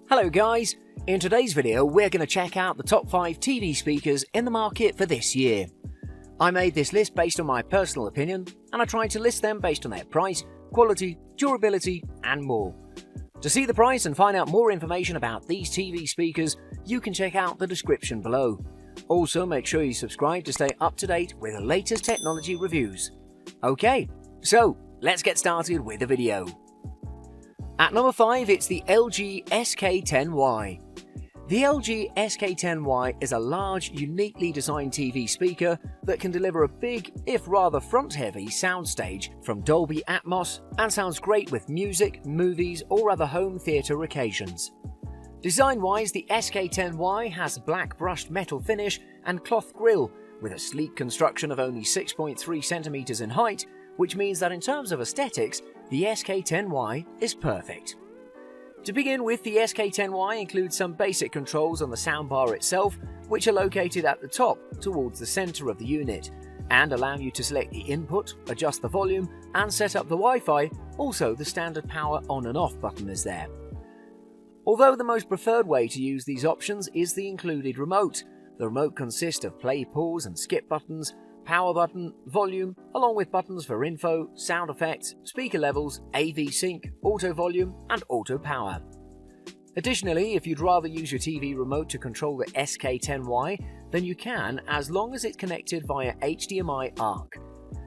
Hello guys, in today's video we're going to check out the top 5 TV speakers in the market for this year. I made this list based on my personal opinion and I tried to list them based on their price, quality, durability and more. To see the price and find out more information about these TV speakers, you can check out the description below. Also make sure you subscribe to stay up to date with the latest technology reviews. Okay, so let's get started with the video. At number 5, it's the LG SK10Y. The LG SK10Y is a large, uniquely designed TV speaker that can deliver a big, if rather front-heavy, soundstage from Dolby Atmos and sounds great with music, movies or other home theatre occasions. Design-wise, the SK10Y has black brushed metal finish and cloth grille with a sleek construction of only 6.3 cm in height, which means that in terms of aesthetics, the SK10Y is perfect. To begin with, the SK10Y includes some basic controls on the soundbar itself, which are located at the top towards the center of the unit, and allow you to select the input, adjust the volume, and set up the Wi-Fi. Also, the standard power on and off button is there. Although the most preferred way to use these options is the included remote. The remote consists of play, pause, and skip buttons, power button, volume, along with buttons for info, sound effects, speaker levels, AV sync, auto volume, and auto power. Additionally, if you'd rather use your TV remote to control the SK10Y, then you can, as long as it's connected via HDMI ARC.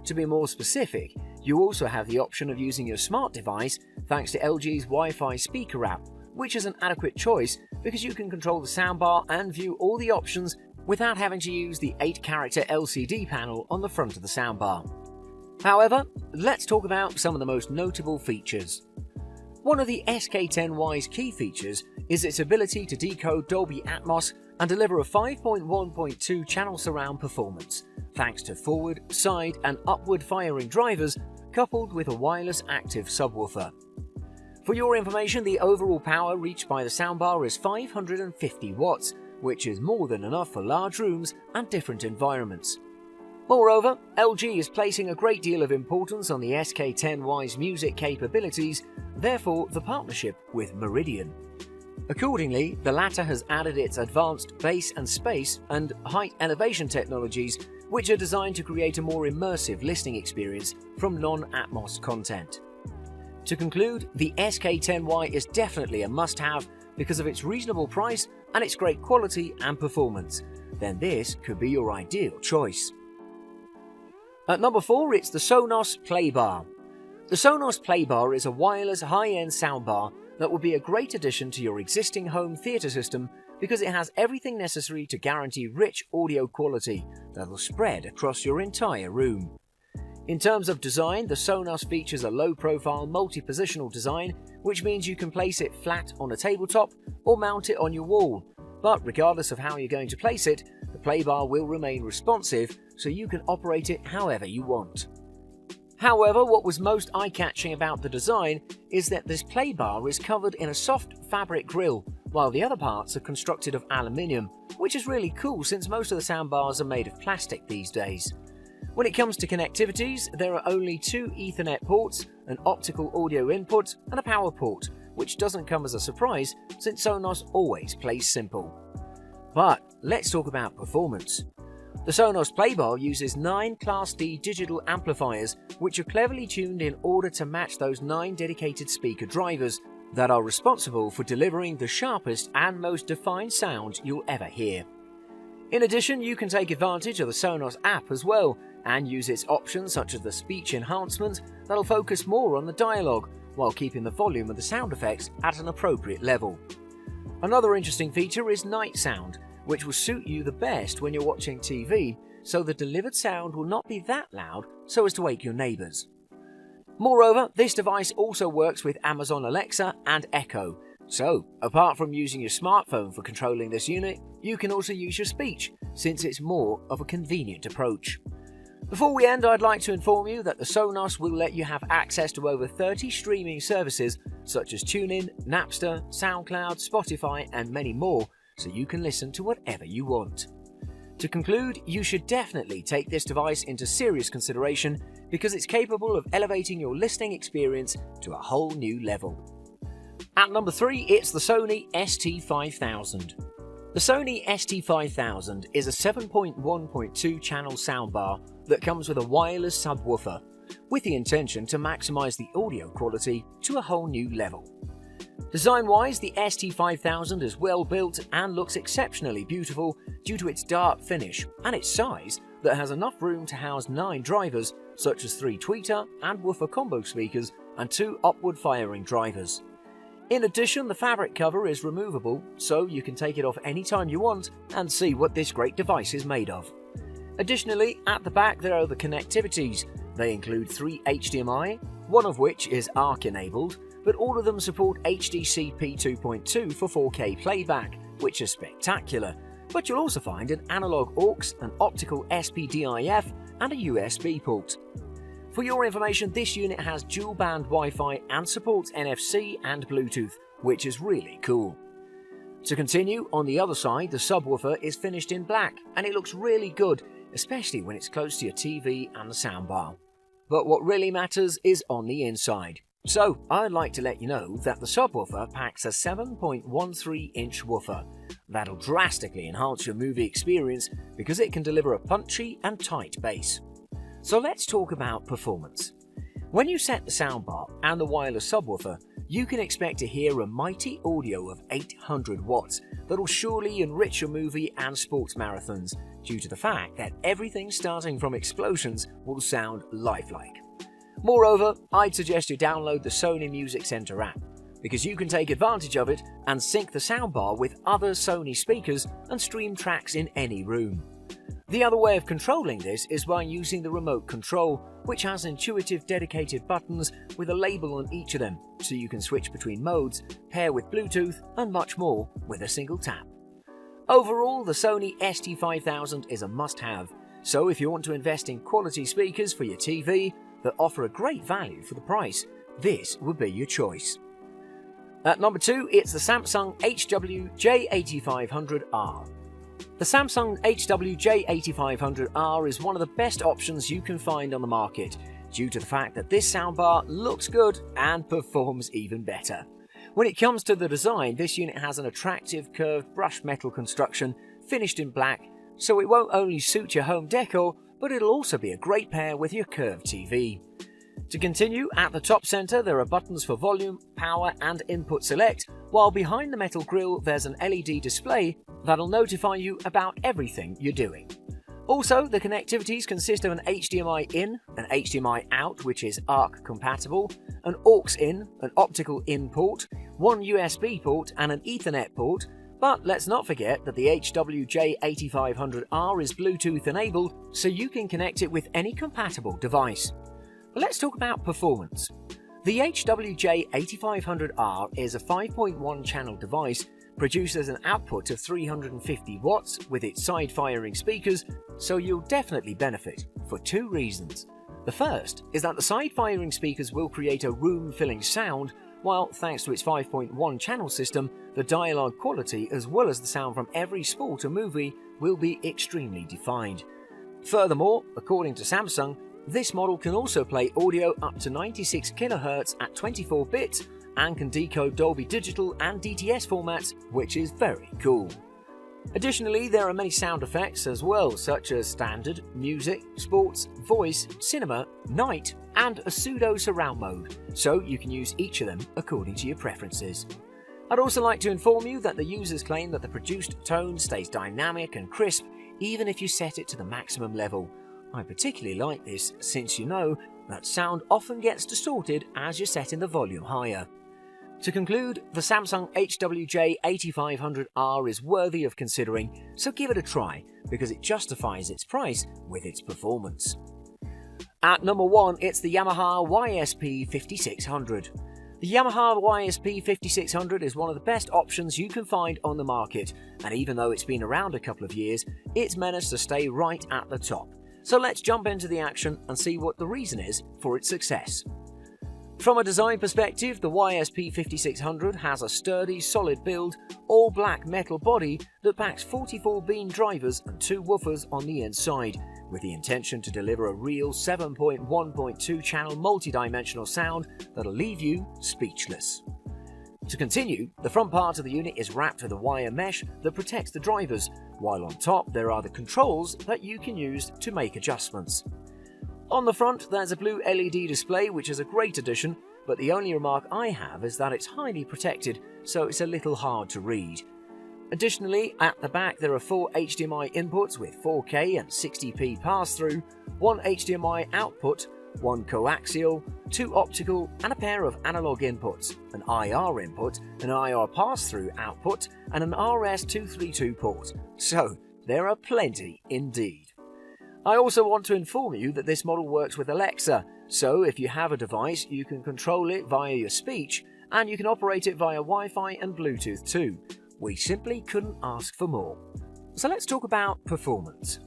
To be more specific, you also have the option of using your smart device thanks to LG's Wi-Fi speaker app, which is an adequate choice because you can control the soundbar and view all the options without having to use the 8-character LCD panel on the front of the soundbar. However, let's talk about some of the most notable features. One of the SK10Y's key features is its ability to decode Dolby Atmos and deliver a 5.1.2 channel surround performance, thanks to forward, side and upward firing drivers coupled with a wireless active subwoofer. For your information, the overall power reached by the soundbar is 550 watts, which is more than enough for large rooms and different environments. Moreover, LG is placing a great deal of importance on the SK10Y's music capabilities, therefore the partnership with Meridian. Accordingly, the latter has added its advanced bass and space and height elevation technologies, which are designed to create a more immersive listening experience from non-Atmos content. To conclude, the SK10Y is definitely a must-have because of its reasonable price and its great quality and performance. Then this could be your ideal choice. At number 4, it's the Sonos Playbar. The Sonos Playbar is a wireless high-end soundbar that will be a great addition to your existing home theatre system because it has everything necessary to guarantee rich audio quality that will spread across your entire room. In terms of design, the Sonos features a low-profile multi-positional design, which means you can place it flat on a tabletop or mount it on your wall. But regardless of how you're going to place it, the Playbar will remain responsive, so you can operate it however you want. However, what was most eye-catching about the design is that this Playbar is covered in a soft fabric grille, while the other parts are constructed of aluminium, which is really cool since most of the soundbars are made of plastic these days. When it comes to connectivities, there are only 2 Ethernet ports, an optical audio input and a power port, which doesn't come as a surprise since Sonos always plays simple. But let's talk about performance. The Sonos Playbar uses 9 Class D digital amplifiers, which are cleverly tuned in order to match those 9 dedicated speaker drivers that are responsible for delivering the sharpest and most defined sound you'll ever hear. In addition, you can take advantage of the Sonos app as well, and use its options such as the speech enhancement that'll focus more on the dialogue while keeping the volume of the sound effects at an appropriate level. Another interesting feature is night sound, which will suit you the best when you're watching TV, so the delivered sound will not be that loud so as to wake your neighbours. Moreover, this device also works with Amazon Alexa and Echo, so apart from using your smartphone for controlling this unit, you can also use your speech, since it's more of a convenient approach. Before we end, I'd like to inform you that the Sonos will let you have access to over 30 streaming services such as TuneIn, Napster, SoundCloud, Spotify and many more, so you can listen to whatever you want. To conclude, you should definitely take this device into serious consideration because it's capable of elevating your listening experience to a whole new level. At number 3, it's the Sony ST5000. The Sony ST5000 is a 7.1.2 channel soundbar that comes with a wireless subwoofer, with the intention to maximize the audio quality to a whole new level. Design-wise, the ST5000 is well built and looks exceptionally beautiful due to its dark finish and its size that has enough room to house 9 drivers such as 3 tweeter and woofer combo speakers and 2 upward-firing drivers. In addition, the fabric cover is removable, so you can take it off anytime you want and see what this great device is made of. Additionally, at the back there are the connectivities. They include 3 HDMI, one of which is ARC-enabled, but all of them support HDCP 2.2 for 4K playback, which is spectacular. But you'll also find an analog aux, an optical SPDIF, and a USB port. For your information, this unit has dual-band Wi-Fi and supports NFC and Bluetooth, which is really cool. To continue, on the other side, the subwoofer is finished in black, and it looks really good, especially when it's close to your TV and the soundbar. But what really matters is on the inside. So, I'd like to let you know that the subwoofer packs a 7.13-inch woofer. That'll drastically enhance your movie experience because it can deliver a punchy and tight bass. So let's talk about performance. When you set the soundbar and the wireless subwoofer, you can expect to hear a mighty audio of 800 watts that'll surely enrich your movie and sports marathons due to the fact that everything starting from explosions will sound lifelike. Moreover, I'd suggest you download the Sony Music Center app because you can take advantage of it and sync the soundbar with other Sony speakers and stream tracks in any room. The other way of controlling this is by using the remote control, which has intuitive dedicated buttons with a label on each of them, so you can switch between modes, pair with Bluetooth, and much more with a single tap. Overall, the Sony ST5000 is a must-have, so if you want to invest in quality speakers for your TV that offer a great value for the price, this would be your choice. At number 2, it's the Samsung HWJ8500R. The Samsung HWJ8500R is one of the best options you can find on the market due to the fact that this soundbar looks good and performs even better. When it comes to the design, this unit has an attractive curved brushed metal construction finished in black, so it won't only suit your home decor, but it'll also be a great pair with your curved TV. To continue, at the top center there are buttons for volume, power and input select, while behind the metal grille there's an LED display that'll notify you about everything you're doing. Also, the connectivities consist of an HDMI in, an HDMI out which is ARC compatible, an aux in, an optical in port, one USB port and an Ethernet port, but let's not forget that the HWJ8500R is Bluetooth enabled, so you can connect it with any compatible device. But let's talk about performance. The HWJ8500R is a 5.1 channel device, produces an output of 350 watts with its side-firing speakers, so you'll definitely benefit for 2 reasons. The first is that the side-firing speakers will create a room-filling sound, while thanks to its 5.1 channel system, the dialogue quality as well as the sound from every sport or movie will be extremely defined. Furthermore, according to Samsung, this model can also play audio up to 96 kHz at 24 bits and can decode Dolby Digital and DTS formats, which is very cool. Additionally, there are many sound effects as well, such as standard, music, sports, voice, cinema, night, and a pseudo surround mode, so you can use each of them according to your preferences. I'd also like to inform you that the users claim that the produced tone stays dynamic and crisp even if you set it to the maximum level. I particularly like this since you know that sound often gets distorted as you're setting the volume higher. To conclude, the Samsung HWJ8500R is worthy of considering, so give it a try because it justifies its price with its performance. At number 1, it's the Yamaha YSP5600. The Yamaha YSP5600 is one of the best options you can find on the market, and even though it's been around a couple of years, it's managed to stay right at the top. So let's jump into the action and see what the reason is for its success. From a design perspective, the YSP5600 has a sturdy, solid build, all-black metal body that packs 44 beam drivers and 2 woofers on the inside, with the intention to deliver a real 7.1.2 channel multi-dimensional sound that'll leave you speechless. To continue, the front part of the unit is wrapped with a wire mesh that protects the drivers, while on top there are the controls that you can use to make adjustments. On the front, there's a blue LED display, which is a great addition, but the only remark I have is that it's highly protected, so it's a little hard to read. Additionally, at the back there are 4 HDMI inputs with 4K and 60p pass-through, 1 HDMI output, 1 coaxial, 2 optical, and a pair of analog inputs, an IR input, an IR pass-through output, and an RS-232 port. So, there are plenty indeed. I also want to inform you that this model works with Alexa, so if you have a device, you can control it via your speech, and you can operate it via Wi-Fi and Bluetooth too. We simply couldn't ask for more. So let's talk about performance.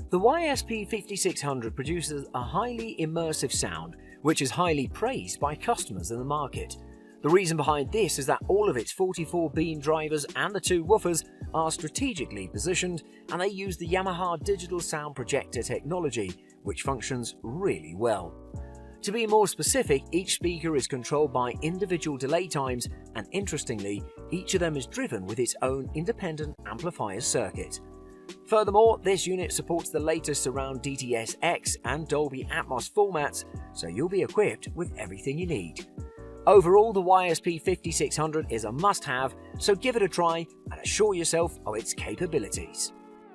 The YSP5600 produces a highly immersive sound, which is highly praised by customers in the market. The reason behind this is that all of its 44 beam drivers and the 2 woofers are strategically positioned, and they use the Yamaha digital sound projector technology, which functions really well. To be more specific, each speaker is controlled by individual delay times, and interestingly, each of them is driven with its own independent amplifier circuit. Furthermore, this unit supports the latest Surround DTS-X and Dolby Atmos formats, so you'll be equipped with everything you need. Overall, the YSP5600 is a must-have, so give it a try and assure yourself of its capabilities.